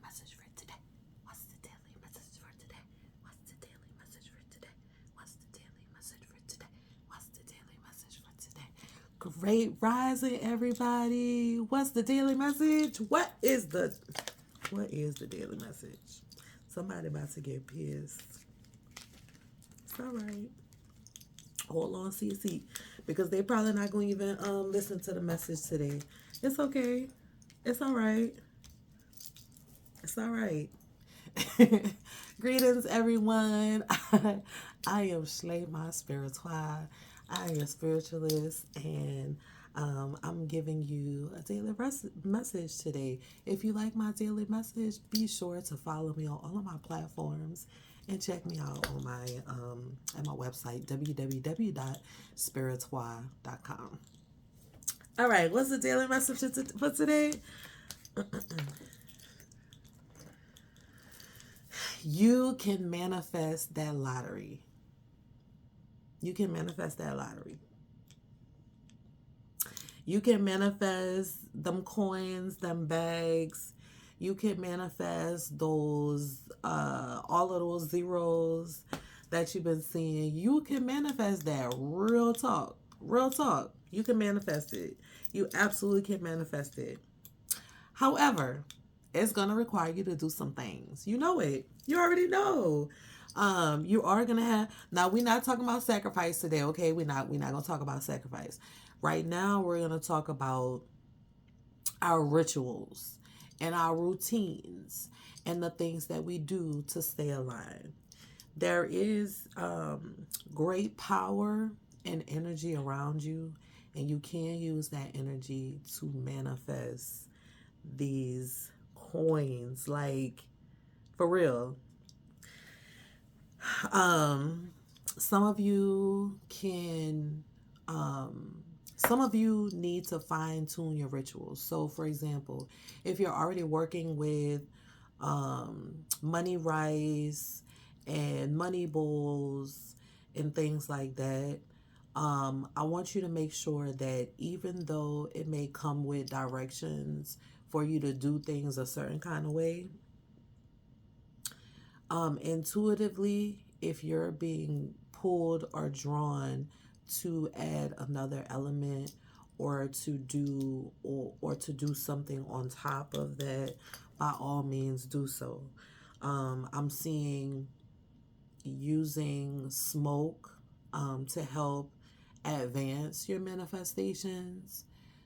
message for today? What's the daily message for today? What's the daily message for today? What's the daily message for today? What's the daily message for today? Great rising, everybody. What's the daily message? What is the daily message? Somebody about to get pissed. It's all right. Hold on to your seat because they probably not going to even listen to the message today. It's okay. It's all right. It's all right. Greetings, everyone. I am Schley, my spiritual. I am a spiritualist, and I'm giving you a daily message today. If you like my daily message, be sure to follow me on all of my platforms and check me out on my at my website www.spiritual.com. All right, what's the daily message for today? You can manifest that lottery. You can manifest that lottery. You can manifest them coins, them bags. You can manifest those, all of those zeros that you've been seeing. You can manifest that. Real talk. Real talk. You can manifest it. You absolutely can manifest it. However, it's gonna require you to do some things. You know it. You already know. You are gonna have now. We're not talking about sacrifice today, okay? We're not gonna talk about sacrifice. Right now, we're gonna talk about our rituals and our routines and the things that we do to stay aligned. There is great power and energy around you, and you can use that energy to manifest these coins, like for real. um some of you can some of you need to fine tune your rituals. So for example, if you're already working with money rice and money bowls and things like that, I want you to make sure that even though it may come with directions for you to do things a certain kind of way, intuitively, if you're being pulled or drawn to add another element or to do something on top of that, by all means do so. I'm seeing using smoke to help advance your manifestations.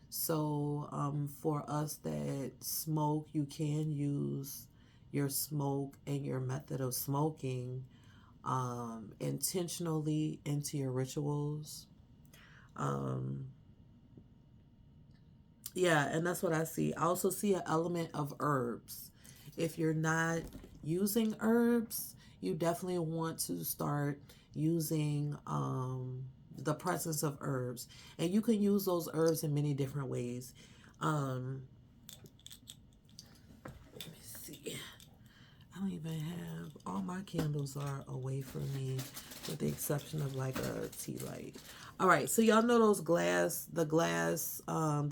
So, for us that smoke, you can use your smoke and your method of smoking intentionally into your rituals. Um, yeah, and that's what I see. I also see an element of herbs. If you're not using herbs, you definitely want to start using the presence of herbs. And you can use those herbs in many different ways. Let me see. I don't even have, all my candles are away from me with the exception of like a tea light. All right, so y'all know those the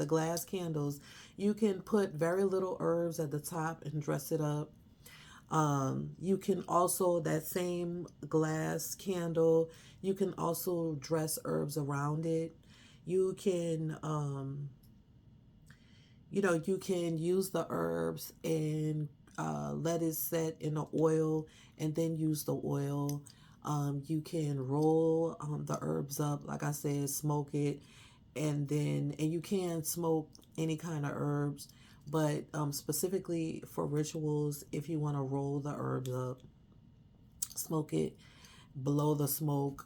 glass candles. You can put very little herbs at the top and dress it up. You can also, that same glass candle, you can also dress herbs around it. You can, you can use the herbs and let it set in the oil and then use the oil. You can roll the herbs up, like I said, smoke it, and you can smoke any kind of herbs, but specifically for rituals, if you want to roll the herbs up, smoke it, blow the smoke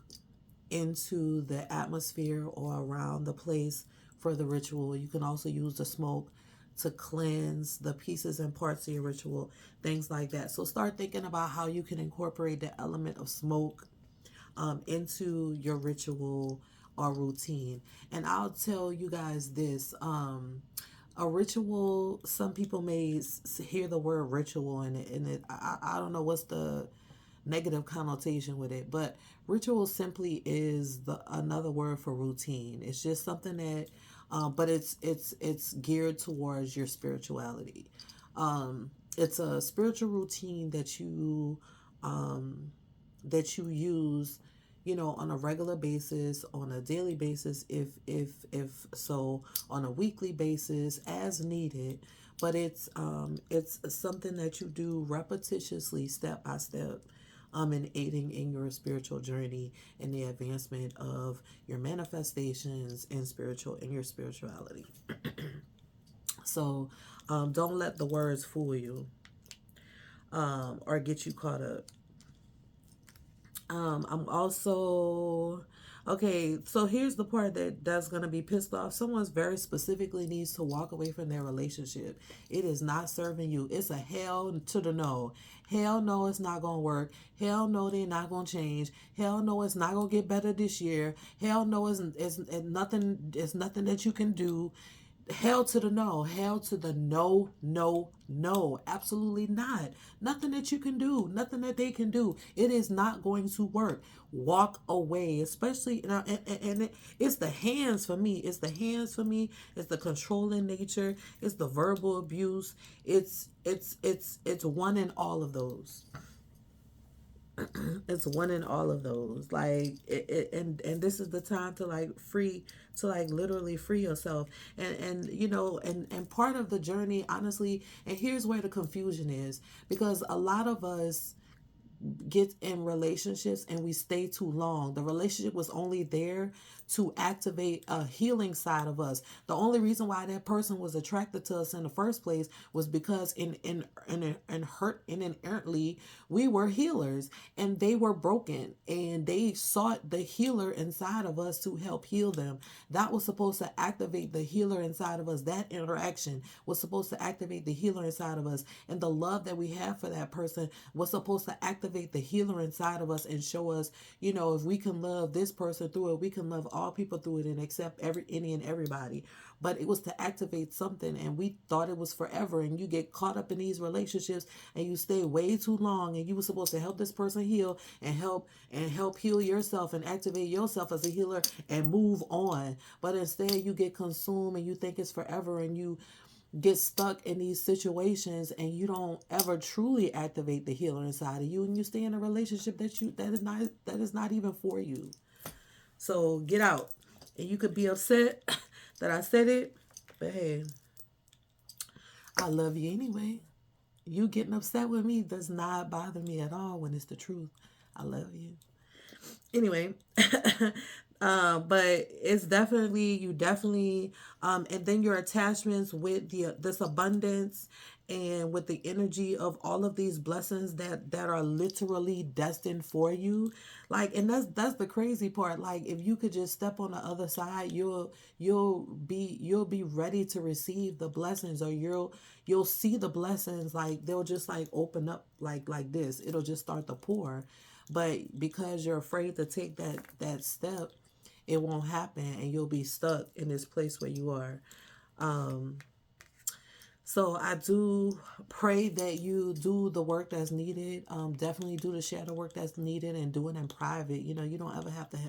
into the atmosphere or around the place for the ritual. You can also use the smoke to cleanse the pieces and parts of your ritual, things like that. So start thinking about how you can incorporate the element of smoke into your ritual or routine. And I'll tell you guys this. A ritual, some people may hear the word ritual I don't know what's the negative connotation with it, but ritual simply is another word for routine. It's just something that but it's geared towards your spirituality. It's a spiritual routine that you use, on a regular basis, on a daily basis, if so, on a weekly basis as needed. But it's something that you do repetitiously, step by step, in aiding in your spiritual journey and the advancement of your manifestations and your spirituality. So don't let the words fool you, or get you caught up. I'm also okay. So here's the part that's gonna be pissed off. Someone's very specifically needs to walk away from their relationship. It is not serving you. It's a hell to the no. Hell no, it's not gonna work. Hell no, they're not gonna change. Hell no, it's not gonna get better this year. Hell no, it's nothing. It's nothing that you can do. Hell to the no. Hell to the no, no, no. Absolutely not. Nothing that you can do. Nothing that they can do. It is not going to work. Walk away. Especially, it's the hands for me. It's the hands for me. It's the controlling nature. It's the verbal abuse. It's one in all of those. It's one in all of those. Like and this is the time to like literally free yourself. And and part of the journey, honestly, and here's where the confusion is, because a lot of us get in relationships and we stay too long. The relationship was only there to activate a healing side of us. The only reason why that person was attracted to us in the first place was because inherently we were healers and they were broken, and they sought the healer inside of us to help heal them. That was supposed to activate the healer inside of us. That interaction was supposed to activate the healer inside of us, and the love that we have for that person was supposed to activate the healer inside of us and show us, if we can love this person through it, we can love all people through it and accept any and everybody. But it was to activate something, and we thought it was forever. And you get caught up in these relationships and you stay way too long, and you were supposed to help this person heal and help heal yourself and activate yourself as a healer and move on. But instead you get consumed and you think it's forever, and you get stuck in these situations, and you don't ever truly activate the healer inside of you, and you stay in a relationship that is not even for you. So get out. And you could be upset that I said it, but hey, I love you anyway. You getting upset with me does not bother me at all when it's the truth. I love you. Anyway, but it's definitely, you definitely, and then your attachments with this abundance and with the energy of all of these blessings that are literally destined for you. Like, and that's the crazy part. Like, if you could just step on the other side, you'll be ready to receive the blessings, or you'll see the blessings. Like, they'll just like open up like this. It'll just start to pour. But because you're afraid to take that step, it won't happen, and you'll be stuck in this place where you are. Um, so I do pray that you do the work that's needed. Definitely do the shadow work that's needed, and do it in private. You don't ever have to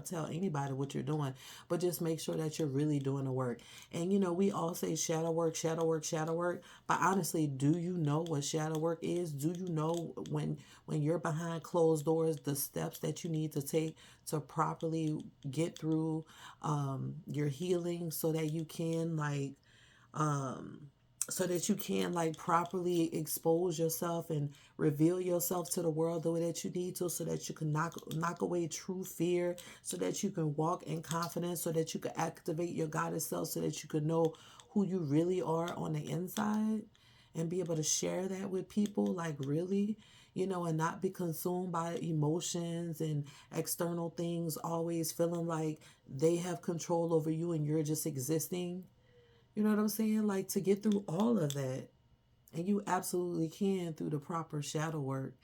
tell anybody what you're doing, but just make sure that you're really doing the work. And we all say shadow work, shadow work, shadow work. But honestly, do you know what shadow work is? Do you know when you're behind closed doors, the steps that you need to take to properly get through your healing, so that you can um like properly expose yourself and reveal yourself to the world the way that you need to, so that you can knock away true fear, so that you can walk in confidence, so that you can activate your goddess self, so that you can know who you really are on the inside, and be able to share that with people, like, really, and not be consumed by emotions and external things, always feeling like they have control over you and you're just existing. You know what I'm saying? Like, to get through all of that. And you absolutely can through the proper shadow work.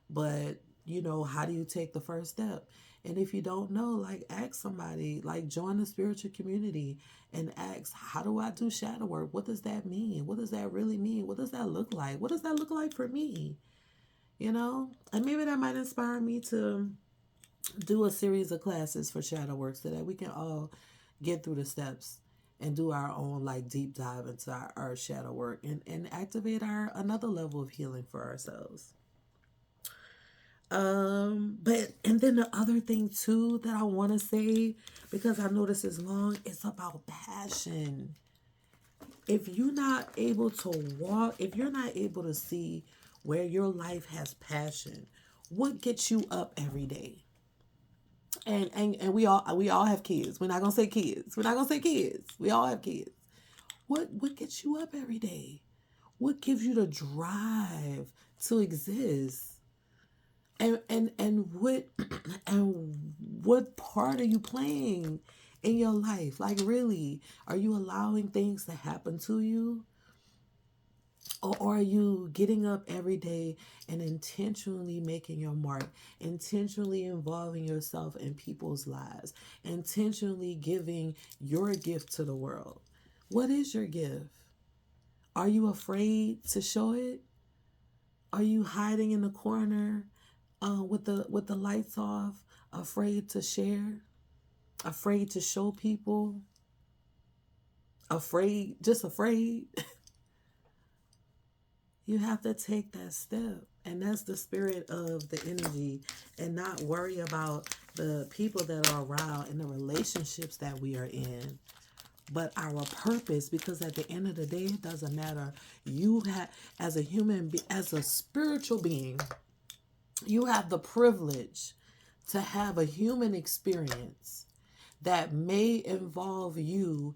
But, how do you take the first step? And if you don't know, like, ask somebody, like, join the spiritual community and ask, how do I do shadow work? What does that mean? What does that really mean? What does that look like? What does that look like for me? And maybe that might inspire me to do a series of classes for shadow work, so that we can all get through the steps and do our own like deep dive into our shadow work and activate our another level of healing for ourselves. But and then the other thing too that I want to say, because I know this is long, it's about passion. If you're not able to walk, if you're not able to see where your life has passion, what gets you up every day? And we all have kids. We're not gonna say kids. We're not gonna say kids. We all have kids. What gets you up every day? What gives you the drive to exist? And what and what part are you playing in your life? Like really, are you allowing things to happen to you? Or are you getting up every day and intentionally making your mark, intentionally involving yourself in people's lives, intentionally giving your gift to the world? What is your gift? Are you afraid to show it? Are you hiding in the corner with the lights off, afraid to share, afraid to show people, afraid, just afraid? You have to take that step. And that's the spirit of the energy, and not worry about the people that are around and the relationships that we are in, but our purpose. Because at the end of the day, it doesn't matter. You have, as a human, as a spiritual being, you have the privilege to have a human experience that may involve you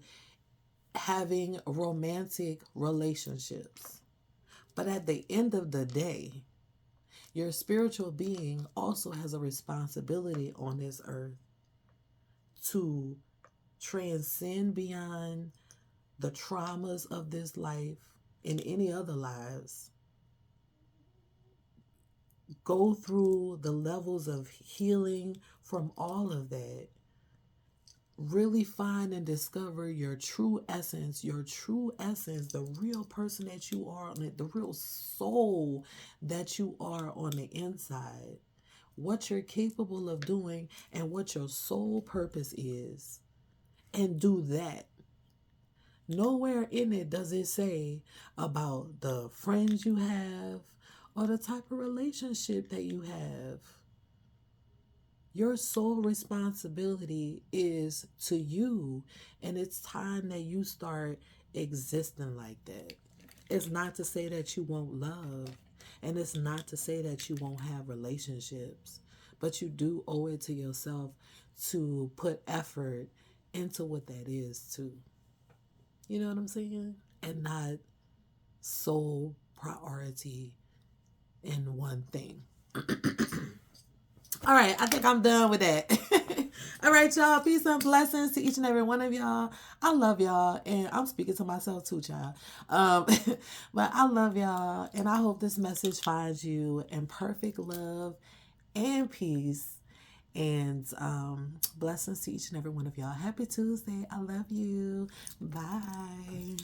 having romantic relationships. But at the end of the day, your spiritual being also has a responsibility on this earth to transcend beyond the traumas of this life and any other lives. Go through the levels of healing from all of that. Really find and discover your true essence, the real person that you are on it, the real soul that you are on the inside, what you're capable of doing, and what your soul purpose is. And do that. Nowhere in it does it say about the friends you have or the type of relationship that you have. Your sole responsibility is to you, and it's time that you start existing like that. It's not to say that you won't love, and it's not to say that you won't have relationships, but you do owe it to yourself to put effort into what that is too. You know what I'm saying? And not sole priority in one thing. All right, I think I'm done with that. All right, y'all. Peace and blessings to each and every one of y'all. I love y'all, and I'm speaking to myself too, child. But I love y'all, and I hope this message finds you in perfect love and peace. And blessings to each and every one of y'all. Happy Tuesday. I love you. Bye.